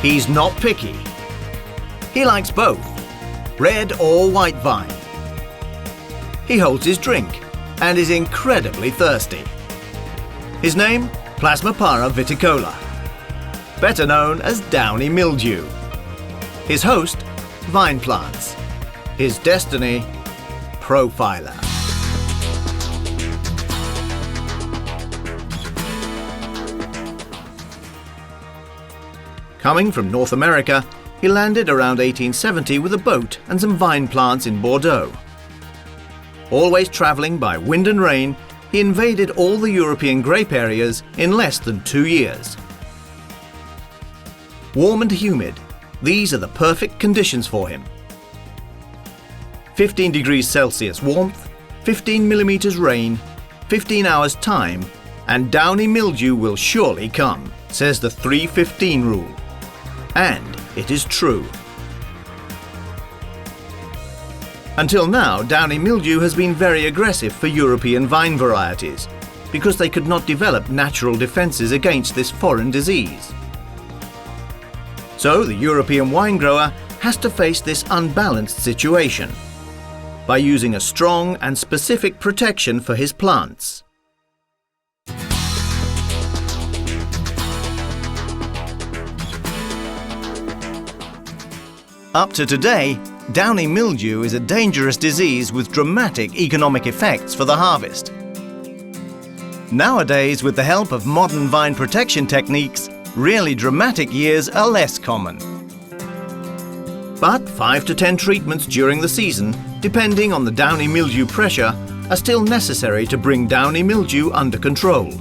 He's not picky. He likes both, red or white vine. He holds his drink and is incredibly thirsty. His name? Plasmapara viticola, better known as downy mildew. His host? Vine plants. His destiny? Profiler. Coming from North America, he landed around 1870 with a boat and some vine plants in Bordeaux. Always travelling by wind and rain, he invaded all the European grape areas in less than 2 years. Warm and humid, these are the perfect conditions for him. 15 degrees Celsius warmth, 15 millimeters rain, 15 hours time, and downy mildew will surely come, says the 3-15 rule. And it is true. Until now, downy mildew has been very aggressive for European vine varieties because they could not develop natural defences against this foreign disease. So the European wine grower has to face this unbalanced situation by using a strong and specific protection for his plants. Up to today, downy mildew is a dangerous disease with dramatic economic effects for the harvest. Nowadays, with the help of modern vine protection techniques, really dramatic years are less common. But 5 to 10 treatments during the season, depending on the downy mildew pressure, are still necessary to bring downy mildew under control.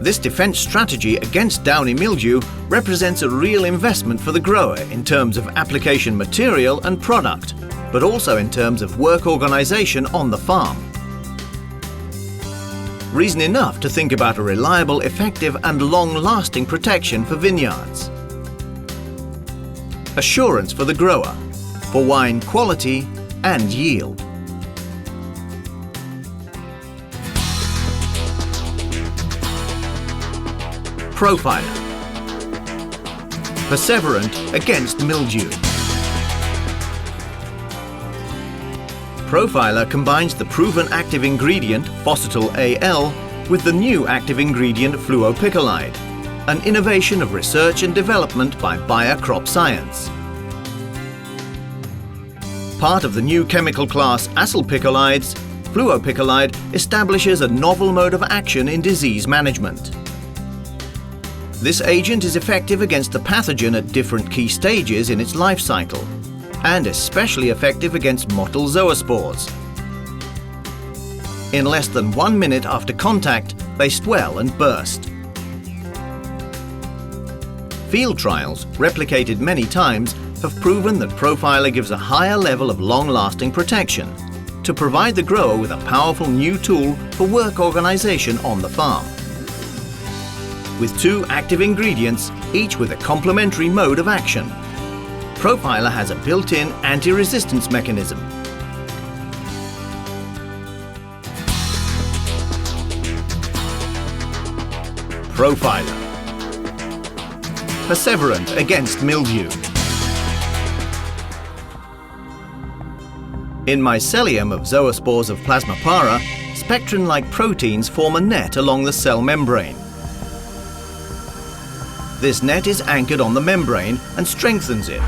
This defense strategy against downy mildew represents a real investment for the grower in terms of application material and product, but also in terms of work organization on the farm. Reason enough to think about a reliable, effective and long-lasting protection for vineyards. Assurance for the grower, for wine quality and yield. Profiler. Perseverant against mildew. Profiler combines the proven active ingredient Fosetyl-Al with the new active ingredient Fluopicolide, an innovation of research and development by Bayer Crop Science. Part of the new chemical class acylpicolides, Fluopicolide establishes a novel mode of action in disease management. This agent is effective against the pathogen at different key stages in its life cycle, and especially effective against mottle zoospores. In less than 1 minute after contact, they swell and burst. Field trials, replicated many times, have proven that Profiler gives a higher level of long-lasting protection to provide the grower with a powerful new tool for work organization on the farm. With 2 active ingredients, each with a complementary mode of action, Profiler has a built-in anti-resistance mechanism. Profiler. Perseverant against mildew. In mycelium of zoospores of Plasmapara, spectrin-like proteins form a net along the cell membrane. This net is anchored on the membrane and strengthens it.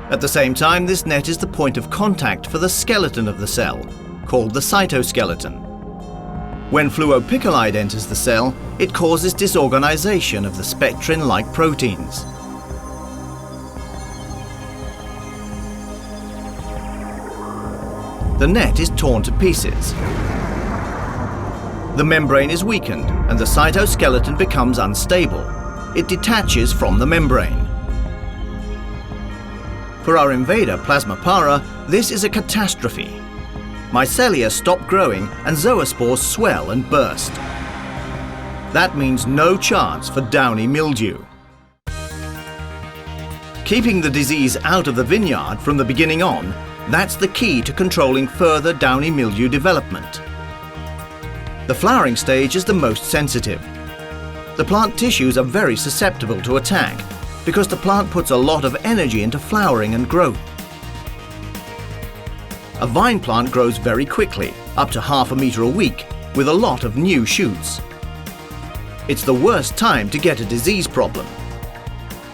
At the same time, this net is the point of contact for the skeleton of the cell, called the cytoskeleton. When fluopicolide enters the cell, it causes disorganization of the spectrin-like proteins. The net is torn to pieces. The membrane is weakened and the cytoskeleton becomes unstable. It detaches from the membrane. For our invader, Plasmapara, this is a catastrophe. Mycelia stop growing and zoospores swell and burst. That means no chance for downy mildew. Keeping the disease out of the vineyard from the beginning on, that's the key to controlling further downy mildew development. The flowering stage is the most sensitive. The plant tissues are very susceptible to attack because the plant puts a lot of energy into flowering and growth. A vine plant grows very quickly, up to ½ a meter a week, with a lot of new shoots. It's the worst time to get a disease problem.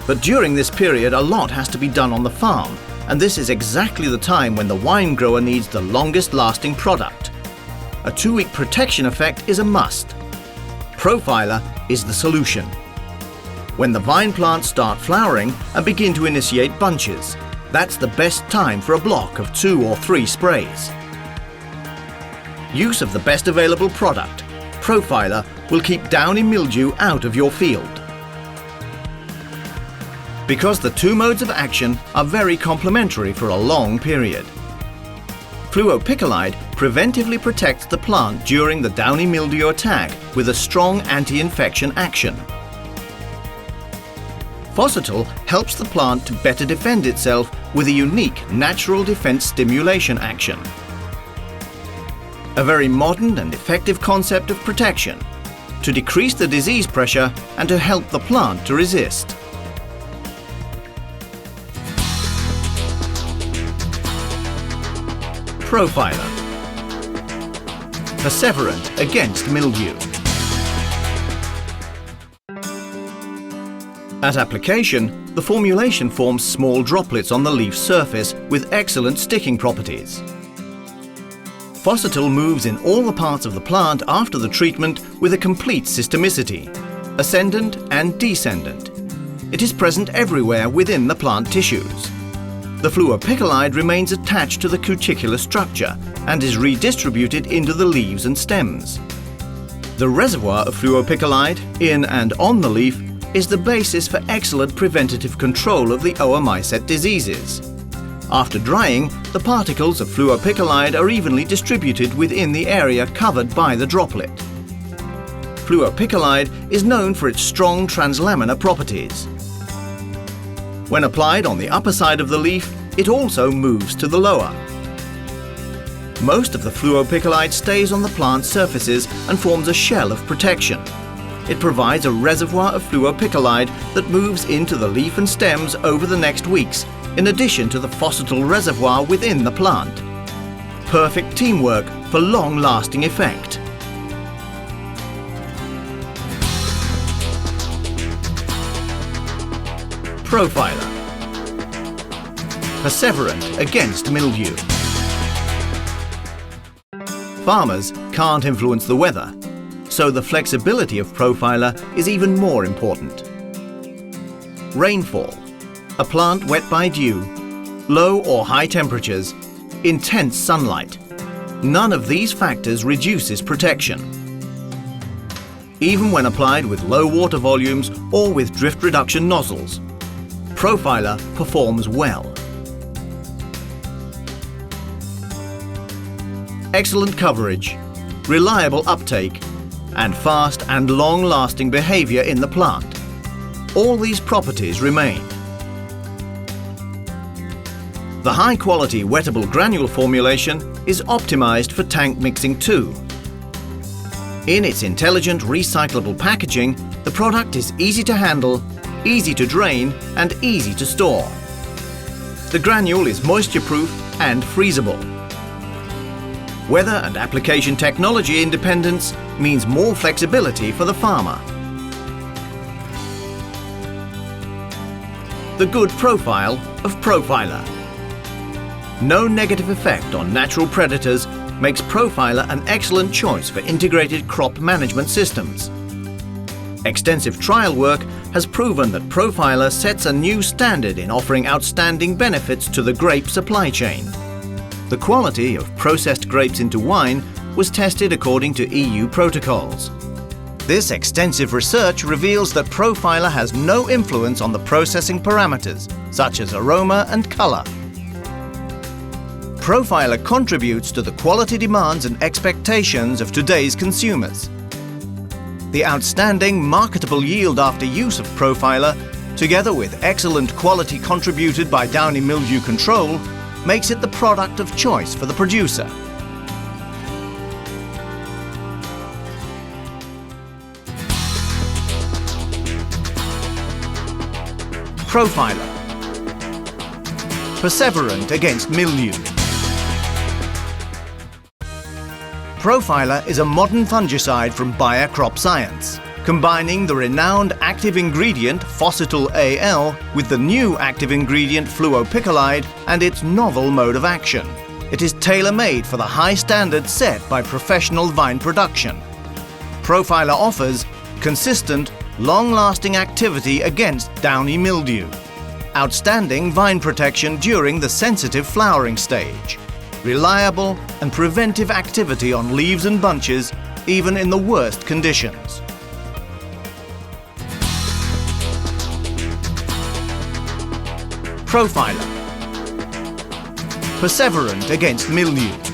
But during this period, a lot has to be done on the farm, and this is exactly the time when the wine grower needs the longest lasting product. A 2-week protection effect is a must. Profiler is the solution. When the vine plants start flowering and begin to initiate bunches, that's the best time for a block of 2 or 3 sprays. Use of the best available product, Profiler, will keep downy mildew out of your field. Because the 2 modes of action are very complementary for a long period. Fluopicolide preventively protects the plant during the downy mildew attack with a strong anti-infection action. Fosetyl helps the plant to better defend itself with a unique natural defense stimulation action. A very modern and effective concept of protection to decrease the disease pressure and to help the plant to resist. Profiler. Perseverant against mildew. At application, the formulation forms small droplets on the leaf surface with excellent sticking properties. Fosetyl moves in all the parts of the plant after the treatment with a complete systemicity, ascendant and descendant. It is present everywhere within the plant tissues. The fluopicolide remains attached to the cuticular structure and is redistributed into the leaves and stems. The reservoir of fluopicolide in and on the leaf is the basis for excellent preventative control of the oomycete diseases. After drying, the particles of fluopicolide are evenly distributed within the area covered by the droplet. Fluopicolide is known for its strong translaminar properties. When applied on the upper side of the leaf, it also moves to the lower. Most of the fluopicolide stays on the plant surfaces and forms a shell of protection. It provides a reservoir of fluopicolide that moves into the leaf and stems over the next weeks, in addition to the Fosetyl reservoir within the plant. Perfect teamwork for long-lasting effect. Profiler. Perseverant against mildew. Farmers can't influence the weather, so the flexibility of Profiler is even more important. Rainfall, a plant wet by dew, low or high temperatures, intense sunlight. None of these factors reduces protection. Even when applied with low water volumes or with drift reduction nozzles, Profiler performs well. Excellent coverage, reliable uptake, and fast and long-lasting behavior in the plant. All these properties remain. The high-quality wettable granule formulation is optimized for tank mixing too. In its intelligent recyclable packaging, the product is easy to handle, easy to drain, and easy to store. The granule is moisture-proof and freezable. Weather and application technology independence means more flexibility for the farmer. The good profile of Profiler. No negative effect on natural predators makes Profiler an excellent choice for integrated crop management systems. Extensive trial work has proven that Profiler sets a new standard in offering outstanding benefits to the grape supply chain. The quality of processed grapes into wine was tested according to EU protocols. This extensive research reveals that Profiler has no influence on the processing parameters, such as aroma and color. Profiler contributes to the quality demands and expectations of today's consumers. The outstanding marketable yield after use of Profiler, together with excellent quality contributed by downy mildew control, makes it the product of choice for the producer. Profiler. Perseverant against mildew. Profiler is a modern fungicide from Bayer Crop Science, combining the renowned active ingredient Fosetyl-Al with the new active ingredient Fluopicolide and its novel mode of action. It is tailor-made for the high standards set by professional vine production. Profiler offers consistent, long-lasting activity against downy mildew, outstanding vine protection during the sensitive flowering stage, reliable and preventive activity on leaves and bunches even in the worst conditions. Profiler. Perseverant against mildew.